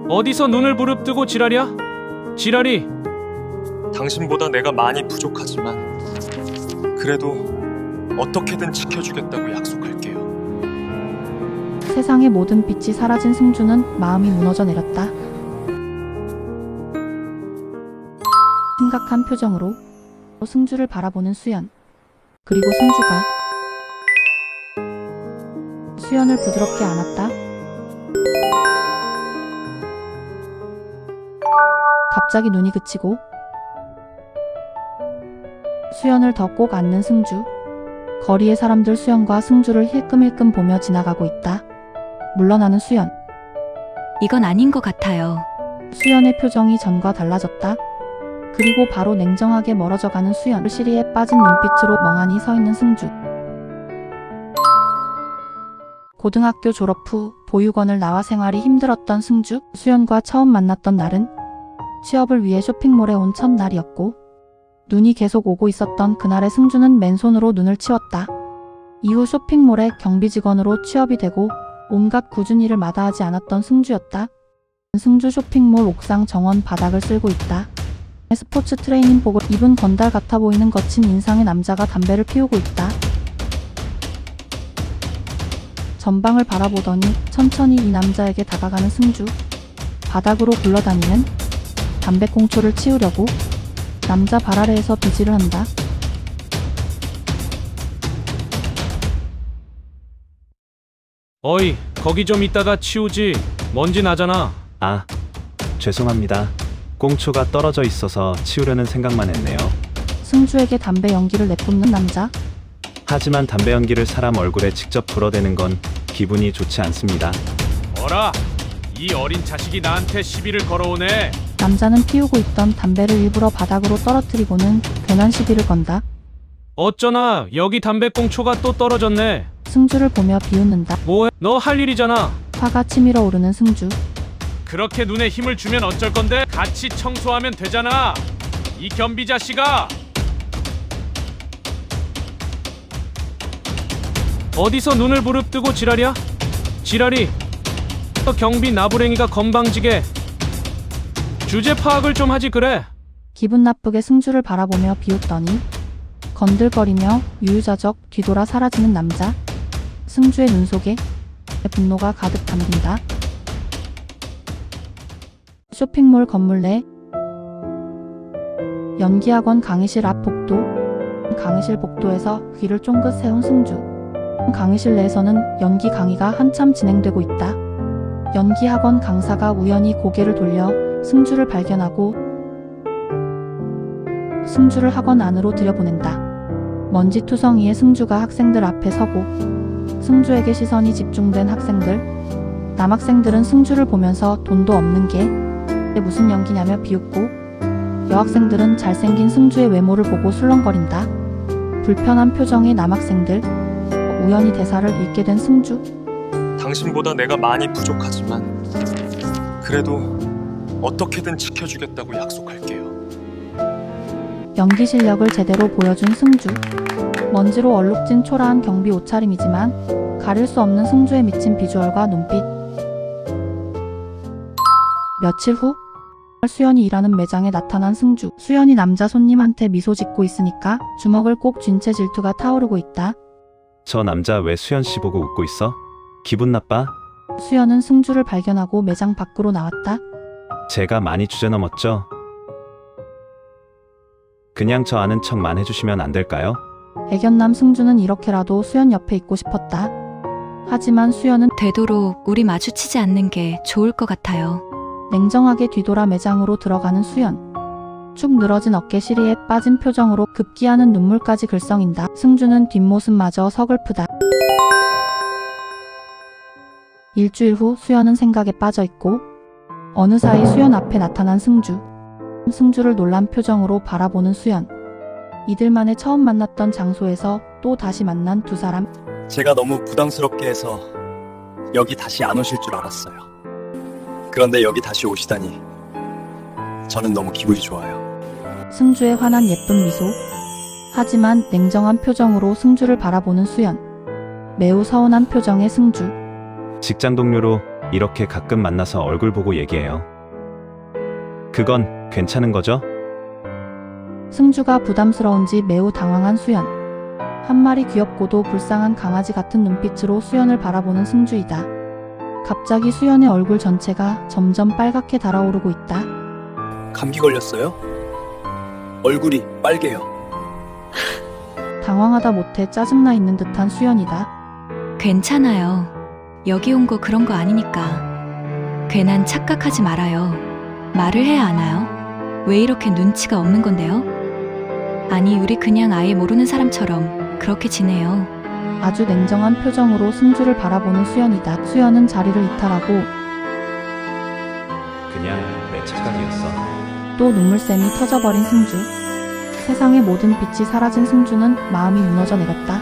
어디서 눈을 부릅뜨고 지랄이야? 지랄이. 당신보다 내가 많이 부족하지만 그래도 어떻게든 지켜주겠다고 약속할게요. 세상의 모든 빛이 사라진 승주는 마음이 무너져 내렸다. 심각한 표정으로 승주를 바라보는 수연. 그리고 승주가 수연을 부드럽게 안았다. 갑자기 눈이 그치고 수연을 더 꼭 안는 승주. 거리의 사람들 수연과 승주를 힐끔힐끔 보며 지나가고 있다. 물러나는 수연. 이건 아닌 것 같아요. 수연의 표정이 전과 달라졌다. 그리고 바로 냉정하게 멀어져가는 수연. 시리에 빠진 눈빛으로 멍하니 서 있는 승주. 고등학교 졸업 후 보육원을 나와 생활이 힘들었던 승주. 수연과 처음 만났던 날은 취업을 위해 쇼핑몰에 온 첫날이었고 눈이 계속 오고 있었던 그날의 승주는 맨손으로 눈을 치웠다. 이후 쇼핑몰의 경비 직원으로 취업이 되고 온갖 굳은 일을 마다하지 않았던 승주였다. 승주 쇼핑몰 옥상 정원 바닥을 쓸고 있다. 스포츠 트레이닝복을 입은 건달 같아 보이는 거친 인상의 남자가 담배를 피우고 있다. 전방을 바라보더니 천천히 이 남자에게 다가가는 승주. 바닥으로 굴러다니는 담배꽁초를 치우려고 남자 발 아래에서 비지를 한다. 어이, 거기 좀 이따가 치우지. 먼지 나잖아. 아, 죄송합니다. 꽁초가 떨어져 있어서 치우려는 생각만 했네요. 승주에게 담배 연기를 내뿜는 남자. 하지만 담배 연기를 사람 얼굴에 직접 불어대는 건 기분이 좋지 않습니다. 어라, 이 어린 자식이 나한테 시비를 걸어오네. 남자는 피우고 있던 담배를 일부러 바닥으로 떨어뜨리고는 괜한 시비를 건다. 어쩌나 여기 담배꽁초가 또 떨어졌네. 승주를 보며 비웃는다. 뭐해? 너 할 일이잖아. 화가 치밀어 오르는 승주. 그렇게 눈에 힘을 주면 어쩔 건데? 같이 청소하면 되잖아. 이 겸비 자식아. 어디서 눈을 부릅뜨고 지랄이야? 지랄이. 경비 나부랭이가 건방지게. 주제 파악을 좀 하지 그래. 기분 나쁘게 승주를 바라보며 비웃더니 건들거리며 유유자적 뒤돌아 사라지는 남자. 승주의 눈 속에 분노가 가득 담긴다. 쇼핑몰 건물 내 연기학원 강의실 앞 복도. 강의실 복도에서 귀를 쫑긋 세운 승주. 강의실 내에서는 연기 강의가 한참 진행되고 있다. 연기학원 강사가 우연히 고개를 돌려 승주를 발견하고 승주를 학원 안으로 들여보낸다. 먼지투성이의 승주가 학생들 앞에 서고 승주에게 시선이 집중된 학생들. 남학생들은 승주를 보면서 돈도 없는 게 무슨 연기냐며 비웃고 여학생들은 잘생긴 승주의 외모를 보고 술렁거린다. 불편한 표정의 남학생들. 우연히 대사를 읽게 된 승주. 당신보다 내가 많이 부족하지만 그래도 어떻게든 지켜주겠다고 약속할게요. 연기 실력을 제대로 보여준 승주. 먼지로 얼룩진 초라한 경비 옷차림이지만 가릴 수 없는 승주의 미친 비주얼과 눈빛. 며칠 후 수연이 일하는 매장에 나타난 승주. 수연이 남자 손님한테 미소 짓고 있으니까 주먹을 꼭 쥔 채 질투가 타오르고 있다. 저 남자 왜 수연 씨 보고 웃고 있어? 기분 나빠? 수연은 승주를 발견하고 매장 밖으로 나왔다. 제가 많이 주제넘었죠? 그냥 저 아는 척만 해주시면 안 될까요? 애견남 승주는 이렇게라도 수연 옆에 있고 싶었다. 하지만 수연은 되도록 우리 마주치지 않는 게 좋을 것 같아요. 냉정하게 뒤돌아 매장으로 들어가는 수연. 축 늘어진 어깨 시리에 빠진 표정으로 급기야는 눈물까지 글썽인다. 승주는 뒷모습마저 서글프다. 일주일 후 수연은 생각에 빠져있고 어느 사이 수연 앞에 나타난 승주. 승주를 놀란 표정으로 바라보는 수연. 이들만의 처음 만났던 장소에서 또 다시 만난 두 사람. 제가 너무 부담스럽게 해서 여기 다시 안 오실 줄 알았어요. 그런데 여기 다시 오시다니 저는 너무 기분이 좋아요. 승주의 환한 예쁜 미소. 하지만 냉정한 표정으로 승주를 바라보는 수연. 매우 서운한 표정의 승주. 직장 동료로 이렇게 가끔 만나서 얼굴 보고 얘기해요. 그건 괜찮은 거죠? 승주가 부담스러운지 매우 당황한 수연. 한 마리 귀엽고도 불쌍한 강아지 같은 눈빛으로 수연을 바라보는 승주이다. 갑자기 수연의 얼굴 전체가 점점 빨갛게 달아오르고 있다. 감기 걸렸어요? 얼굴이 빨개요. 당황하다 못해 짜증나 있는 듯한 수연이다. 괜찮아요. 여기 온 거 그런 거 아니니까. 괜한 착각하지 말아요. 말을 해야 하나요? 왜 이렇게 눈치가 없는 건데요? 아니, 우리 그냥 아예 모르는 사람처럼 그렇게 지내요. 아주 냉정한 표정으로 승주를 바라보는 수연이다. 수연은 자리를 이탈하고 그냥 내 착각이었어. 또 눈물샘이 터져버린 승주. 세상의 모든 빛이 사라진 승주는 마음이 무너져 내렸다.